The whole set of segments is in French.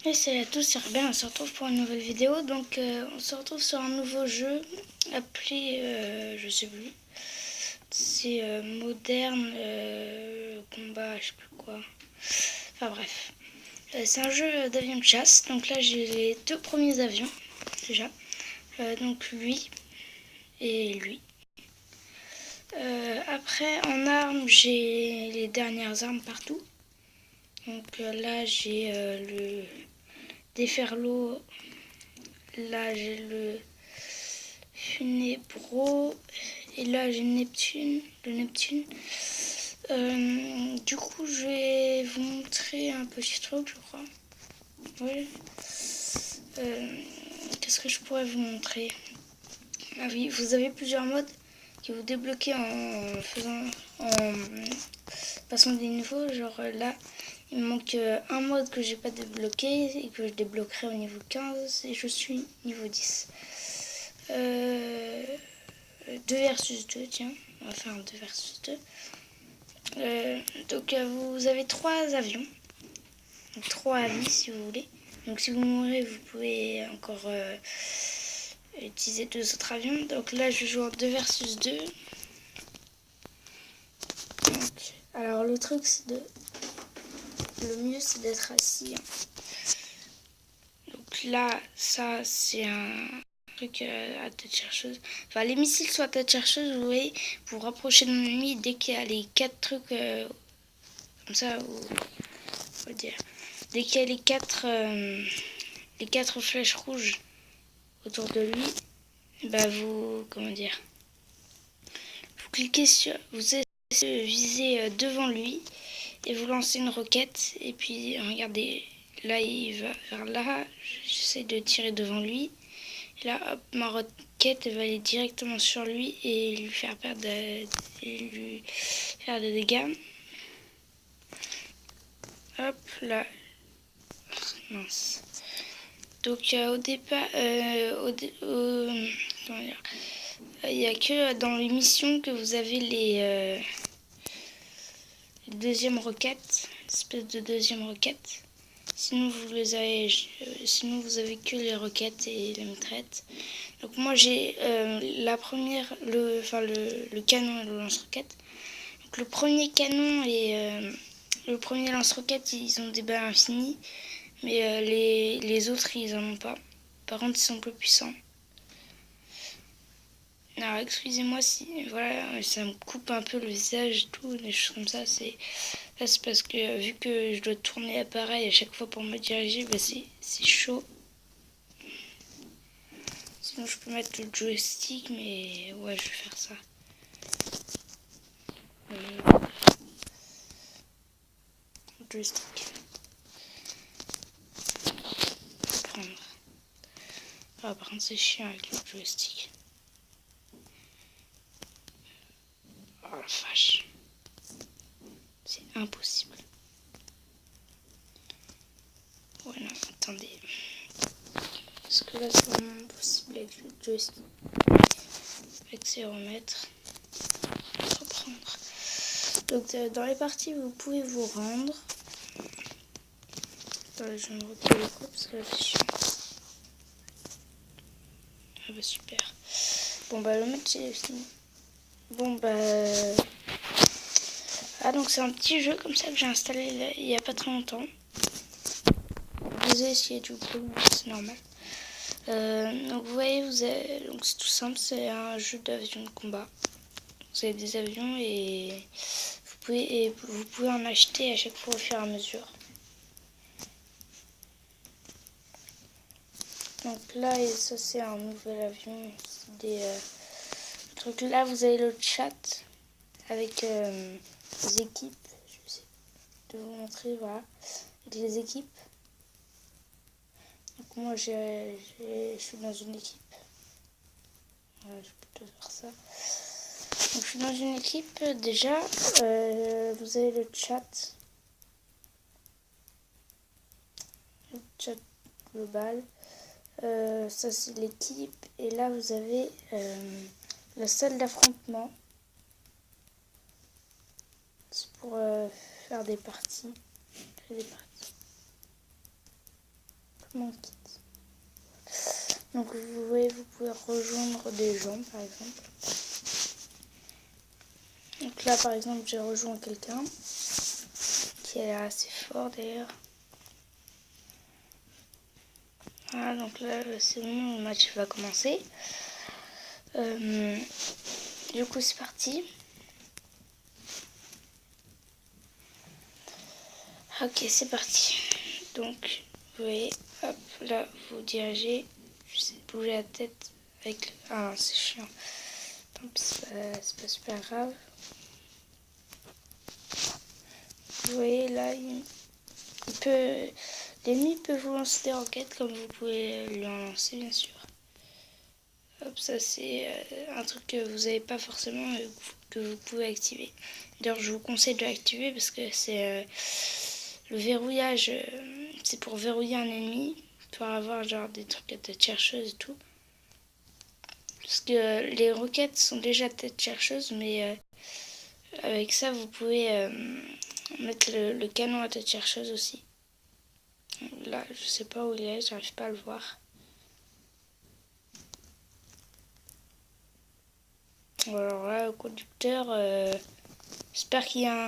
Et salut à tous, c'est Robin, on se retrouve pour une nouvelle vidéo. Donc on se retrouve sur un nouveau jeu appelé, je sais plus, c'est moderne combat, je sais plus quoi. Enfin bref, c'est un jeu d'avion de chasse. Donc là j'ai les deux premiers avions déjà. Donc lui et lui. Après en armes j'ai les dernières armes partout. Donc là j'ai le déferlot. Là j'ai le Funébro. Et là j'ai le Neptune. Du coup je vais vous montrer un petit truc, je crois. Oui. Qu'est-ce que je pourrais vous montrer? Ah oui, vous avez plusieurs modes qui vous débloquez en passant des niveaux. Genre là, il me manque un mode que j'ai pas débloqué et que je débloquerai au niveau 15 et je suis niveau 10. 2 versus 2, tiens, on va faire un 2 versus 2. Donc vous avez 3 avions, donc 3 avis si vous voulez. Donc si vous mourrez, vous pouvez encore utiliser 2 autres avions. Donc là je joue en 2 versus 2. Donc, alors le truc c'est de... Le mieux c'est d'être assis. Donc là, ça c'est un truc à tête chercheuse. Enfin les missiles sont à tête chercheuse, vous voyez, vous rapprochez de l'ennemi dès qu'il y a les 4 trucs comme ça, faut dire. Dès qu'il y a les quatre flèches rouges autour de lui, bah vous, comment dire, vous cliquez sur, vous essayez de viser devant lui et vous lancez une roquette. Et puis regardez, là il va vers là, j'essaie de tirer devant lui. Et là, hop, ma roquette va aller directement sur lui et lui faire perdre et lui faire des dégâts. Hop, là, mince. Donc au départ, comment dire, il n'y a que dans les missions que vous avez les deuxièmes roquettes, espèce de deuxième roquette. Sinon vous avez que les roquettes et les mitraillettes. Donc moi j'ai la première, le canon et le lance-roquette. Donc le premier canon et le premier lance-roquette, ils ont des balles infinies, mais les autres ils en ont pas. Par contre ils sont plus puissants. Alors excusez-moi si voilà, ça me coupe un peu le visage et tout, des choses comme ça. C'est parce que vu que je dois tourner l'appareil à chaque fois pour me diriger, bah c'est chaud. Sinon je peux mettre le joystick, mais ouais, je vais faire ça. Le joystick. Je vais prendre. Ah, par contre c'est chiant avec le joystick. Oh la vache. C'est impossible. Ouais, non, attendez. Parce que là, c'est vraiment impossible avec le joystick. Accéléromètre. Reprendre. Donc, dans les parties, vous pouvez vous rendre. Attendez, je vais me reculer le coup parce que là, c'est chiant. Ah bah, super. Bon, bah, le match, c'est fini. Bon, bah... Ah, donc c'est un petit jeu comme ça que j'ai installé là, il n'y a pas très longtemps. Désolé s'il y a du bruit, c'est normal. Donc vous voyez, donc c'est tout simple, c'est un jeu d'avion de combat. Vous avez des avions et vous pouvez en acheter à chaque fois au fur et à mesure. Donc là, et ça c'est un nouvel avion, c'est des trucs. Là vous avez le chat avec les équipes. Je vais essayer de vous montrer, voilà, avec les équipes. Donc moi je suis dans une équipe. Voilà, je peux plutôt faire ça. Donc je suis dans une équipe déjà. Vous avez le chat global. Ça c'est l'équipe. Et là vous avez la salle d'affrontement. C'est pour faire des parties. lancement kit. Donc vous voyez, vous pouvez rejoindre des gens par exemple. Donc là par exemple j'ai rejoint quelqu'un qui est assez fort d'ailleurs. Voilà, donc là c'est bon, le match va commencer. Du coup c'est parti. Ok, c'est parti. Donc vous voyez, hop, là vous dirigez. J'essaie de bouger la tête avec... Ah non, c'est chiant. Tant pis, c'est pas super grave. Vous voyez là, l'ennemi peut vous lancer des roquettes comme vous pouvez lui en lancer bien sûr. Hop, ça c'est un truc que vous n'avez pas forcément que vous pouvez activer. D'ailleurs je vous conseille de l'activer parce que c'est le verrouillage, c'est pour verrouiller un ennemi, pour avoir genre des trucs à tête chercheuse et tout. Parce que les roquettes sont déjà tête chercheuse, mais avec ça vous pouvez mettre le canon à tête chercheuse aussi. Là, je sais pas où il est, j'arrive pas à le voir. Alors là, le conducteur, j'espère qu'il y a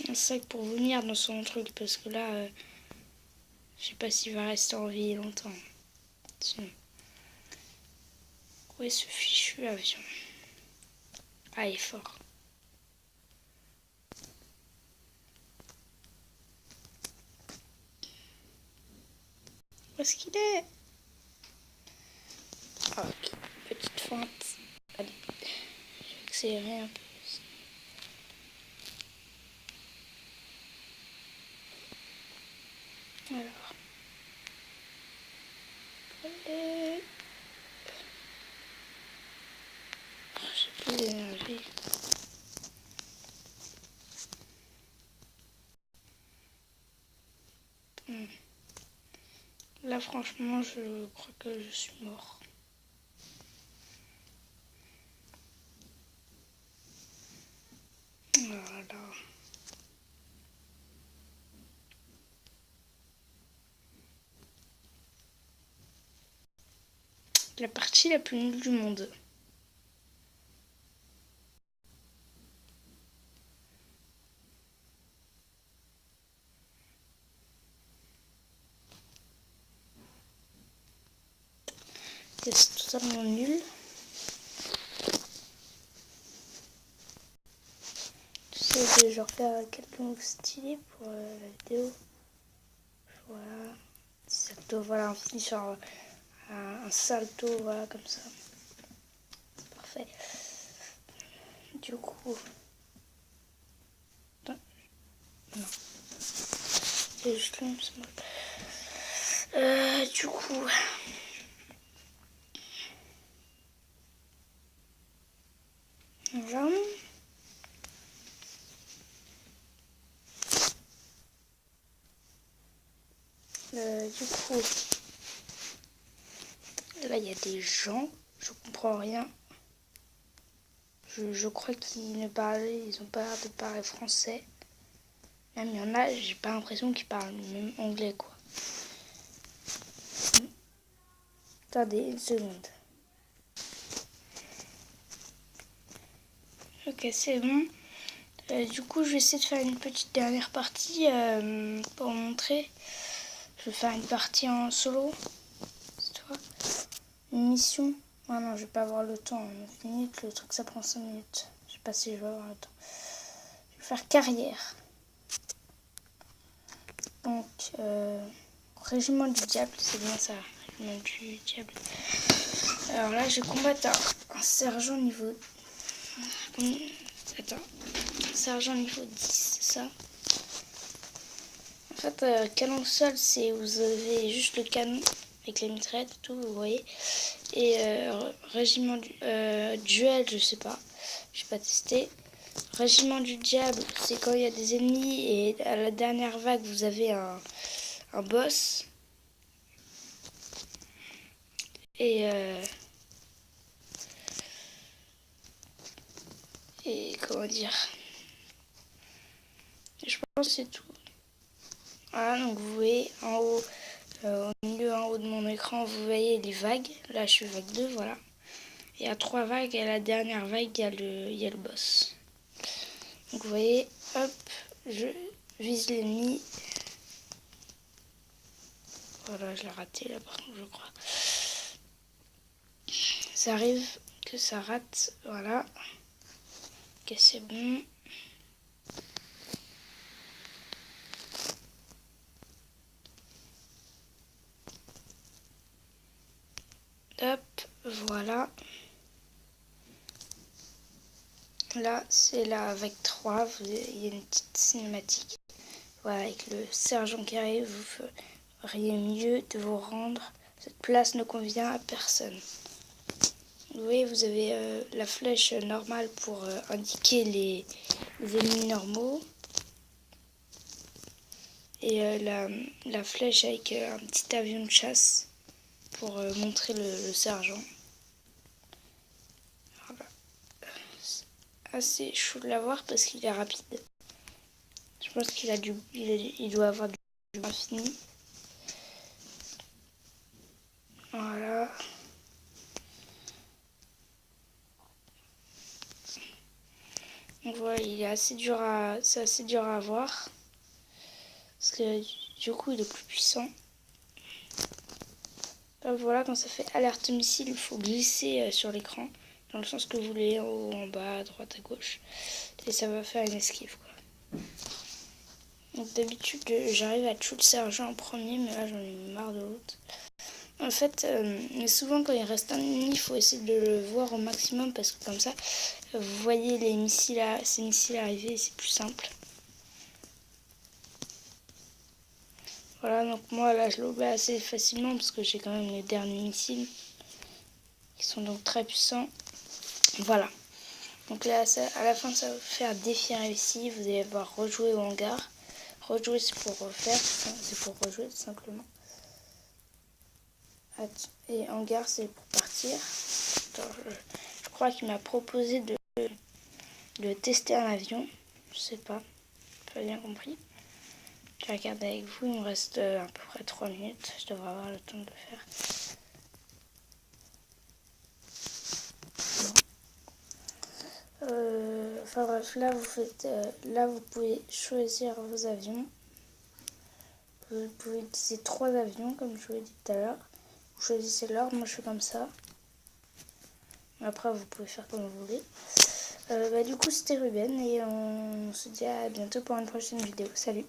un sac pour venir dans son truc, parce que là, je sais pas s'il va rester en vie longtemps. Sinon. Où est ce fichu avion? Ah, il est fort. Où est-ce qu'il est? Ah, ok, petite feinte. Allez, j'ai accéléré un peu. Alors, allez. Oh, j'ai plus d'énergie. Là, franchement, je crois que je suis mort. Voilà. La partie la plus nulle du monde. C'est totalement nul. J'essaie de genre faire quelques moves stylés pour la vidéo. Voilà. Salto, voilà, on finit sur un salto, voilà, comme ça. C'est parfait. Du coup... Attends. Non. C'est juste long, c'est moche. Du coup... Voilà. Du coup... Là, il y a des gens. Je comprends rien. Je crois qu'ils ne parlent... Ils ont pas l'air de parler français. Même il y en a, j'ai pas l'impression qu'ils parlent même anglais, quoi. Attendez une seconde. Ok, c'est bon. Du coup, je vais essayer de faire une petite dernière partie pour montrer. Je vais faire une partie en solo. C'est toi. Une mission. Ah non, je vais pas avoir le temps. 9 minutes, le truc ça prend 5 minutes. Je sais pas si je vais avoir le temps. Je vais faire carrière. Donc, régiment du diable, c'est bien ça. Régiment du diable. Alors là, je combatte un sergent niveau... Attends. Sergent niveau 10, c'est ça. En fait, canon au sol, c'est vous avez juste le canon avec les mitraillettes et tout, vous voyez. Et régiment du duel, je sais pas. J'ai pas testé. Régiment du diable, c'est quand il y a des ennemis et à la dernière vague, vous avez un boss. Et comment dire, je pense que c'est tout. Voilà, donc vous voyez en haut, au milieu haut de mon écran, vous voyez les vagues. Là, je suis vague 2, voilà. Il y a 3 vagues et à la dernière vague, il y a le boss. Donc vous voyez, hop, je vise l'ennemi. Voilà, je l'ai raté là par contre, je crois. Ça arrive que ça rate, voilà. Ok, c'est bon. Hop, voilà. Là, c'est la vague 3. Il y a une petite cinématique. Voilà, avec le sergent qui arrive, vous feriez mieux de vous rendre. Cette place ne convient à personne. Vous voyez, vous avez la flèche normale pour indiquer les ennemis normaux. Et la flèche avec un petit avion de chasse pour montrer le sergent. Voilà. C'est assez chaud de l'avoir parce qu'il est rapide. Je pense il doit avoir du infini. Voilà. Donc voilà, c'est assez dur à avoir. Parce que du coup, il est plus puissant. Donc voilà, quand ça fait alerte missile, il faut glisser sur l'écran. Dans le sens que vous voulez, en haut, en bas, à droite, à gauche. Et ça va faire une esquive, quoi. Donc d'habitude, j'arrive à tuer le sergent en premier, mais là, j'en ai marre de l'autre. En fait, mais souvent quand il reste un ennemi, il faut essayer de le voir au maximum parce que comme ça, vous voyez ces missiles arriver et c'est plus simple. Voilà, donc moi là je l'oublie assez facilement parce que j'ai quand même les derniers missiles qui sont donc très puissants. Voilà. Donc là, à la fin, ça va vous faire défi réussi. Vous allez devoir rejouer au hangar. Rejouer, c'est pour refaire, c'est pour rejouer tout simplement. Et hangar, c'est pour partir. Attends, je crois qu'il m'a proposé de tester un avion. Je sais pas, pas bien compris. Je regarde avec vous, il me reste à peu près 3 minutes. Je devrais avoir le temps de le faire. Enfin bref, là vous pouvez choisir vos avions. Vous pouvez utiliser 3 avions comme je vous l'ai dit tout à l'heure. Vous choisissez l'ordre, moi je fais comme ça. Après vous pouvez faire comme vous voulez. Du coup c'était Ruben et on se dit à bientôt pour une prochaine vidéo. Salut!